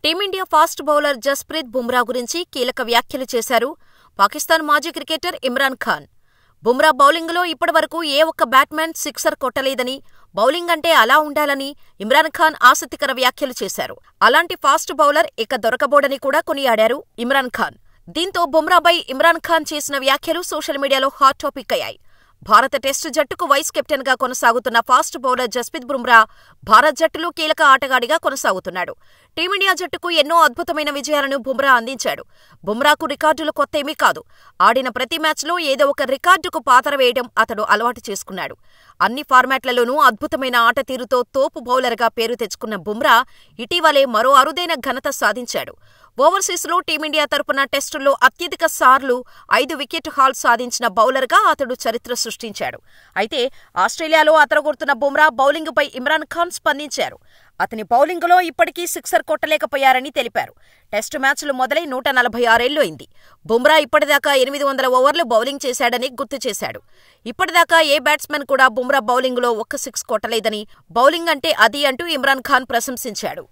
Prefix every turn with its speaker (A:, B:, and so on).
A: Team India fast bowler Jasprit Bumrah గురించి కీలక వ్యాఖ్యలు చేశారు పాకిస్తాన్ మాజీ క్రికెటర్ ఇమ్రాన్ ఖాన్. బుమ్రా బౌలింగులో ఇప్పటివరకు ఏ ఒక్క బ్యాట్స్మన్ సిక్సర్ కొట్టలేదని, బౌలింగ్ అంటే అలా ఉండాలని ఇమ్రాన్ ఖాన్ ఆసక్తికర వ్యాఖ్యలు చేశారు. అలాంటి ఫాస్ట్ బౌలర్ ఇక దొరకబోడని కూడా కొనియాడారు ఇమ్రాన్ ఖాన్. దీంతో బుమ్రాపై ఇమ్రాన్ ఖాన్ చేసిన వ్యాఖ్యలు సోషల్ మీడియాలో హాట్ టాపిక్ అయ్యాయి. భారత టెస్టు జట్టుకు వైస్ కెప్టెన్ గా కొనసాగుతున్న ఫాస్ట్ బౌలర్ జస్ప్రీత్ బుమ్రా భారత్ జట్టులో కీలక ఆటగాడిగా కొనసాగుతున్నాడు. టీమిండియా జట్టుకు ఎన్నో అద్భుతమైన విజయాలను బుమ్రా అందించాడు. బుమ్రాకు రికార్డులు కొత్తేమీ కాదు. ఆడిన ప్రతి మ్యాచ్లో ఏదో ఒక రికార్డుకు పాతర వేయడం అతడు అలవాటు చేసుకున్నాడు. అన్ని ఫార్మాట్లలోనూ అద్భుతమైన ఆట తీరుతో తోపు బౌలర్గా పేరు తెచ్చుకున్న బుమ్రా ఇటీవలే మరో అరుదైన ఘనత సాధించాడు. ఓవర్సీస్లో టీమిండియా తరపున టెస్టుల్లో అత్యధిక సార్లు 5 వికెట్ హాల్ సాధించిన బౌలర్గా అతడు చరిత్ర సృష్టించాడు. అయితే ఆస్ట్రేలియాలో అదరగొడుతున్న బుమ్రా బౌలింగుపై ఇమ్రాన్ ఖాన్ స్పందించారు. అతని బౌలింగులో ఇప్పటికీ సిక్సర్ కొట్టలేకపోయారని తెలిపారు. టెస్టు మ్యాచ్లు మొదలై 146 ఏళ్లు అయింది. బుమ్రా ఇప్పటిదాకా 800 ఓవర్లు బౌలింగ్ చేశాడని గుర్తు చేశాడు. ఇప్పటిదాకా ఏ బ్యాట్స్మన్ కూడా బుమ్రా బౌలింగులో ఒక్క సిక్స్ కొట్టలేదని, బౌలింగ్ అంటే అది అంటూ ఇమ్రాన్ ఖాన్ ప్రశంసించాడు.